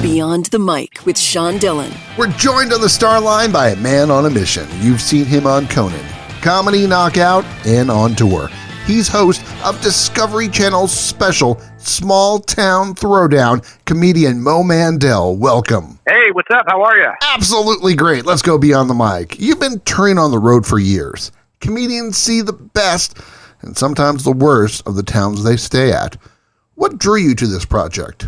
Beyond the Mic with Sean Dillon. We're joined on the star line by a man on a mission. You've seen him on Conan, Comedy Knockout, and on tour. He's host of Discovery Channel's special Small Town Throwdown, comedian Mo Mandel. Welcome. Hey, what's up? How are you? Absolutely great. Let's go beyond the mic. You've been touring on the road for years. Comedians see the best and sometimes the worst of the towns they stay at. What drew you to this project?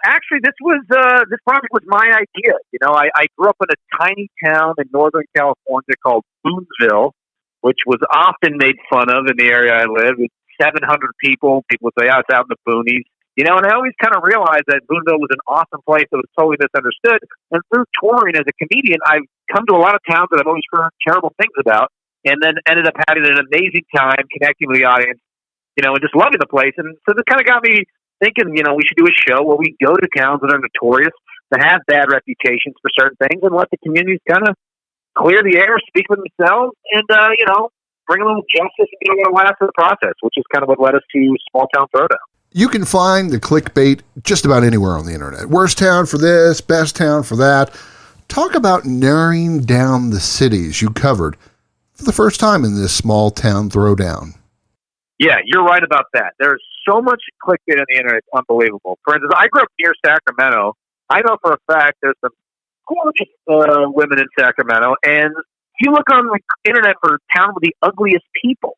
Actually, this project was my idea. You know, I grew up in a tiny town in Northern California called Boonville, which was often made fun of in the area I live. It's 700 people. People would say, oh, it's out in the boonies. You know, and I always kind of realized that Boonville was an awesome place that was totally misunderstood. And through touring as a comedian, I've come to a lot of towns that I've always heard terrible things about, and then ended up having an amazing time connecting with the audience, you know, and just loving the place. And so this kind of got me thinking, you know, we should do a show where we go to towns that are notorious, that have bad reputations for certain things, and let the communities kind of clear the air, speak for themselves, and, you know, bring a little justice and get a little laugh to the process, which is kind of what led us to Small Town Throwdown. You can find the clickbait just about anywhere on the internet. Worst town for this, best town for that. Talk about narrowing down the cities you covered for the first time in this Small Town Throwdown. Yeah, you're right about that. There's so much clickbait on the internet, it's unbelievable. For instance, I grew up near Sacramento. I know for a fact there's some gorgeous women in Sacramento, and if you look on the internet for town with the ugliest people,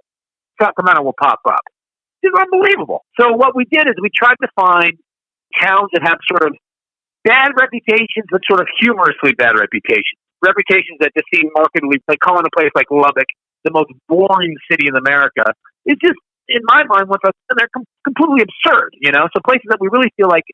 Sacramento will pop up. It's unbelievable. So what we did is we tried to find towns that have sort of bad reputations, but sort of humorously bad reputations. Reputations that just seem markedly, like calling a place like Lubbock the most boring city in America, is just, in my mind, they're completely absurd, you know? So places that we really feel like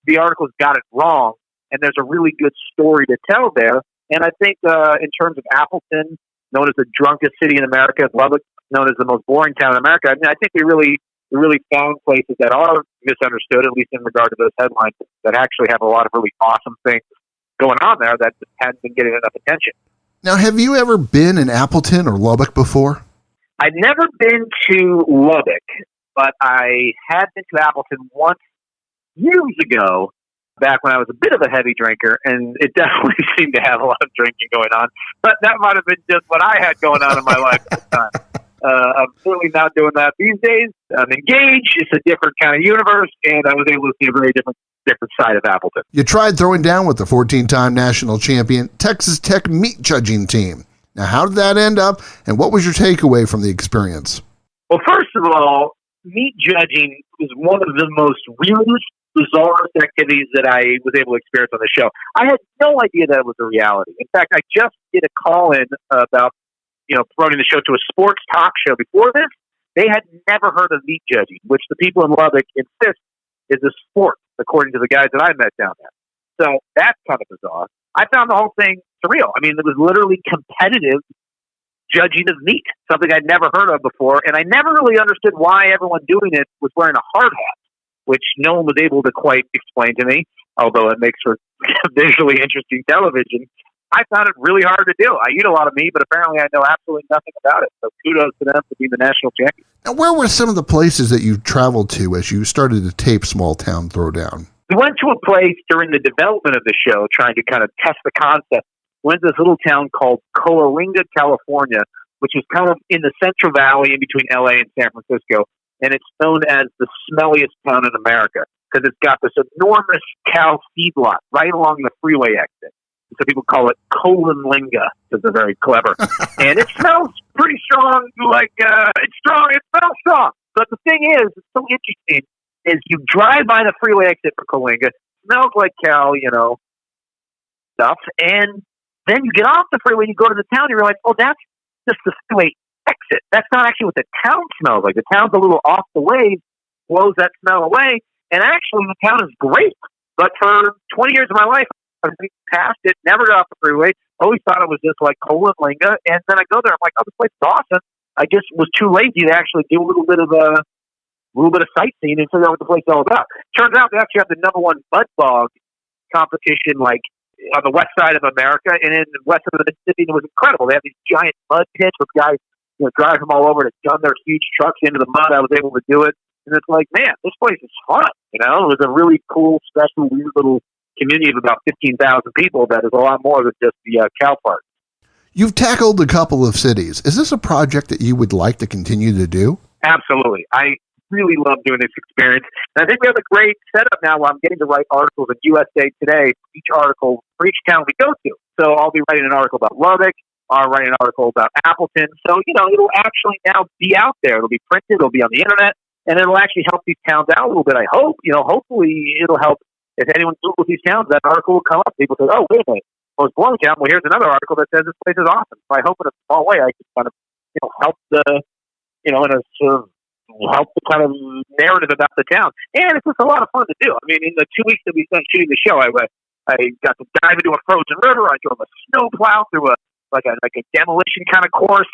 the articles got it wrong, and there's a really good story to tell there. And I think in terms of Appleton, known as the drunkest city in America, Lubbock, known as the most boring town in America, I mean, I think we really found places that are misunderstood, at least in regard to those headlines, that actually have a lot of really awesome things going on there that just hadn't been getting enough attention. Now, have you ever been in Appleton or Lubbock before? I've never been to Lubbock, but I had been to Appleton once years ago, back when I was a bit of a heavy drinker, and it definitely seemed to have a lot of drinking going on. But that might have been just what I had going on in my life at the time. I'm certainly not doing that these days. I'm engaged. It's a different kind of universe, and I was able to see a very different side of Appleton. You tried throwing down with the 14-time national champion Texas Tech meat judging team. Now, how did that end up, and what was your takeaway from the experience? Well, first of all, meat judging was one of the most weirdest, bizarrest activities that I was able to experience on the show. I had no idea that it was a reality. In fact, I just did a call-in about, you know, promoting the show to a sports talk show. Before this, they had never heard of meat judging, which the people in Lubbock insist is a sport, according to the guys that I met down there. So that's kind of bizarre. I found the whole thing surreal. I mean, it was literally competitive judging of meat, something I'd never heard of before, and I never really understood why everyone doing it was wearing a hard hat, which no one was able to quite explain to me, although it makes for visually interesting television. I found it really hard to do. I eat a lot of meat, but apparently I know absolutely nothing about it. So kudos to them for being the national champion. Now, where were some of the places that you traveled to as you started to tape Small Town Throwdown? We went to a place during the development of the show, trying to kind of test the concept. We went to this little town called Coalinga, California, which is kind of in the Central Valley in between LA and San Francisco. And it's known as the smelliest town in America because it's got this enormous cow feedlot right along the freeway exit. So people call it Coalinga because they're very clever. And it smells pretty strong, like it's strong. It smells strong. But the thing is, it's so interesting, is you drive by the freeway exit for Coalinga, smells like cow, you know, stuff. And then you get off the freeway and you go to the town and you realize, oh, that's just the freeway exit. That's not actually what the town smells like. The town's a little off the way, blows that smell away. And actually, the town is great. But for 20 years of my life, I've passed it, never got off the freeway, always thought it was just like Coalinga. And then I go there, I'm like, oh, this place is awesome. I just was too lazy to actually do a little bit of sightseeing and figure out what the place is all about. Turns out they actually have the #1 mud bog competition, like on the west side of America, and in the west of the Mississippi. It was incredible. They have these giant mud pits with guys, you know, drive them all over to gun their huge trucks into the mud. I was able to do it, and it's like, man, this place is fun. You know, it was a really cool, special, weird little community of about 15,000 people that is a lot more than just the cow part. You've tackled a couple of cities. Is this a project that you would like to continue to do? Absolutely. I really love doing this experience. And I think we have a great setup now where I'm getting to write articles in USA Today for each article for each town we go to. So I'll be writing an article about Lubbock. I'll write an article about Appleton. So, it'll actually now be out there. It'll be printed. It'll be on the internet. And it'll actually help these towns out a little bit. I hope, hopefully it'll help. If anyone Googles these towns, that article will come up. People say, oh, wait a minute. Well, it's Bloomington. Well, here's another article that says this place is awesome. So I hope in a small way I can kind of, help the, in a sort of, help the kind of narrative about the town. And it's just a lot of fun to do. I mean, in the 2 weeks that we spent shooting the show, I got to dive into a frozen river. I drove a snowplow through a demolition kind of course.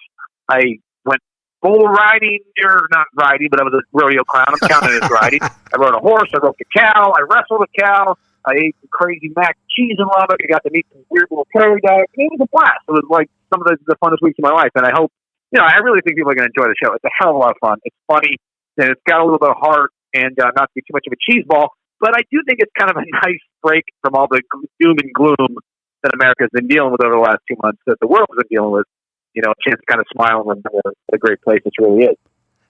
I went bull riding, or not riding, but I was a rodeo clown. I'm counting it as riding. I rode a horse. I roped a cow. I wrestled a cow. I ate some crazy mac and cheese in Lubbock. I got to meet some weird little prairie dogs. It was a blast. It was like some of the funnest weeks of my life. And I hope, I really think people are going to enjoy the show. It's a hell of a lot of fun. It's funny, and it's got a little bit of heart, and not to be too much of a cheese ball. But I do think it's kind of a nice break from all the doom and gloom that America's been dealing with over the last 2 months, that the world's been dealing with. A chance to kind of smile and remember what a great place it really is.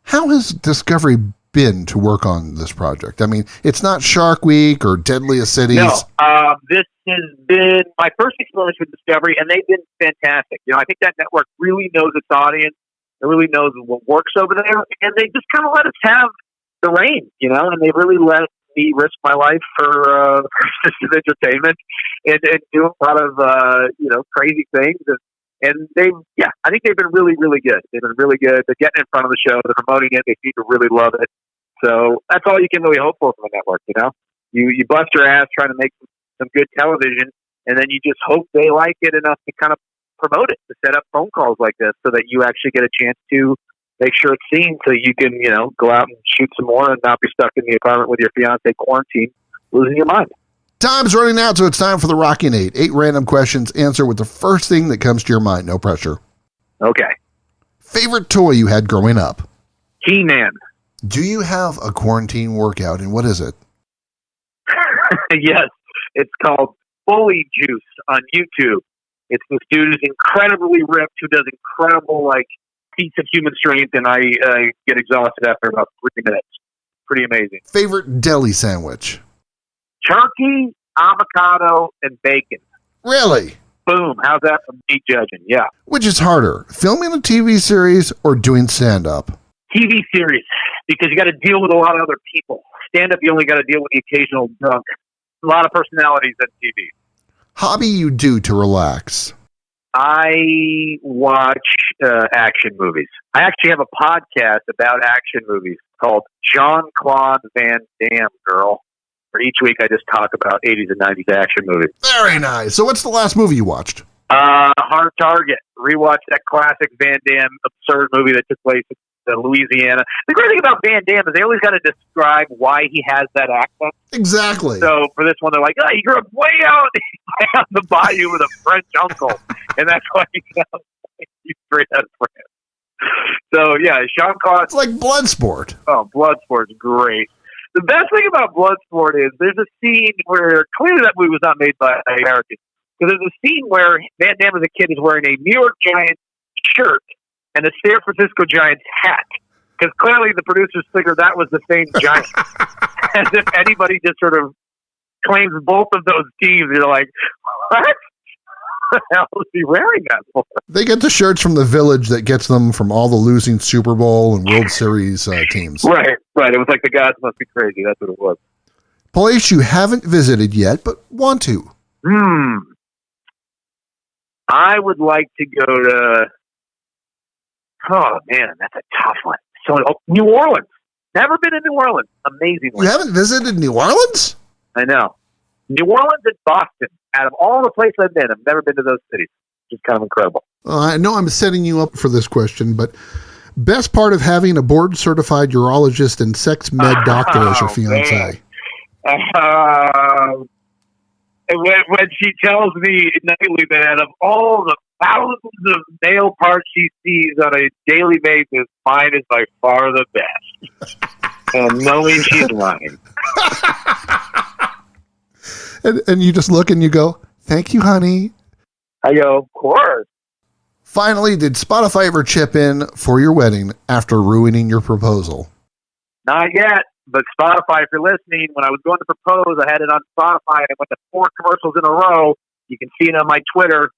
How has Discovery been to work on this project? I mean, it's not Shark Week or Deadliest Cities. No, this has been my first experience with Discovery, and they've been fantastic. I think that network really knows its audience. It really knows what works over there, and they just kind of let us have the reins, and they really let me risk my life for entertainment and do a lot of, crazy things. And I think they've been really, really good. They've been really good. They're getting in front of the show. They're promoting it. They seem to really love it. So that's all you can really hope for from a network, You bust your ass trying to make some good television, and then you just hope they like it enough to kind of promote it, to set up phone calls like this so that you actually get a chance to make sure it's seen so you can, go out and shoot some more and not be stuck in the apartment with your fiance quarantine, losing your mind. Time's running out, so it's time for the Rocky Nate. 8 random questions. Answer with the first thing that comes to your mind. No pressure. Okay. Favorite toy you had growing up? He-Man. Do you have a quarantine workout, and what is it? Yes. It's called Bully Juice on YouTube. It's this dude who's incredibly ripped, who does incredible, feats of human strength, and I get exhausted after about 3 minutes. Pretty amazing. Favorite deli sandwich? Turkey, avocado, and bacon. Really? Boom. How's that for me judging? Yeah. Which is harder, filming a TV series or doing stand-up? TV series, because you got to deal with a lot of other people. Stand-up, you only got to deal with the occasional drunk. A lot of personalities on TV. Hobby you do to relax? I watch action movies. I actually have a podcast about action movies called Jean-Claude Van Damme, girl. For each week, I just talk about 80s and 90s action movies. Very nice. So what's the last movie you watched? Hard Target. Rewatched that classic Van Damme absurd movie that took place in Louisiana. The great thing about Van Damme is they always got to describe why he has that accent. Exactly. So for this one, they're like, he grew up way out on the bayou with a French uncle. And that's why he's straight out of France. So, yeah, Jean-Claude. It's like Bloodsport. Oh, Bloodsport's great. The best thing about Bloodsport is there's a scene where clearly that movie was not made by Americans. Because there's a scene where Van Damme as a kid is wearing a New York Giants shirt and a San Francisco Giants hat. Because clearly the producers figured that was the same Giant. As if anybody just sort of claims both of those teams. You're like, what? What the hell is he wearing that for? They get the shirts from the village that gets them from all the losing Super Bowl and World Series teams. Right. It was like the gods must be crazy. That's what it was. Place you haven't visited yet, but want to. I would like to go to... Oh, man, that's a tough one. So, New Orleans. Never been to New Orleans. Amazing. You haven't visited New Orleans? I know. New Orleans and Boston. Out of all the places I've been, I've never been to those cities. It's kind of incredible. I know I'm setting you up for this question, but best part of having a board-certified urologist and sex med doctor as your fiancé? When she tells me nightly that out of all the thousands of male parts she sees on a daily basis, mine is by far the best. And knowing she's lying. And you just look and you go, thank you, honey. I go, of course. Finally, did Spotify ever chip in for your wedding after ruining your proposal? Not yet, but Spotify, if you're listening, when I was going to propose, I had it on Spotify and I went to 4 commercials in a row. You can see it on my Twitter.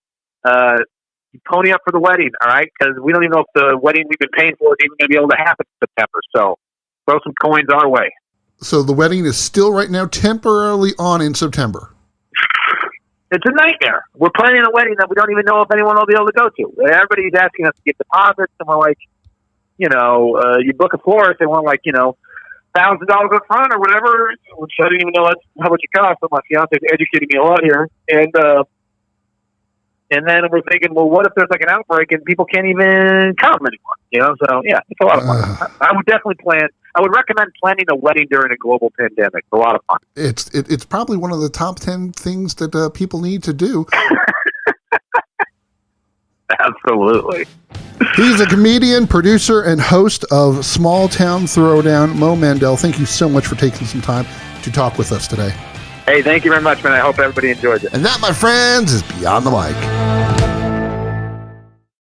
You pony up for the wedding, all right? Because we don't even know if the wedding we've been paying for is even going to be able to happen in September. So throw some coins our way. So the wedding is still right now temporarily on in September. It's a nightmare. We're planning a wedding that we don't even know if anyone will be able to go to. Everybody's asking us to get deposits, and we're like, you book a florist, they want like, $1,000 up front or whatever, which I didn't even know that's how much it costs. So my fiance's educating me a lot here. And then we're thinking, well, what if there's like an outbreak and people can't even come anymore? So yeah, it's a lot of fun. I would definitely I would recommend planning a wedding during a global pandemic. It's a lot of fun. It's probably one of the top 10 things that people need to do. Absolutely. He's a comedian, producer, and host of Small Town Throwdown. Mo Mandel, thank you so much for taking some time to talk with us today. Hey, thank you very much, man. I hope everybody enjoys it. And that, my friends, is Beyond the Mic.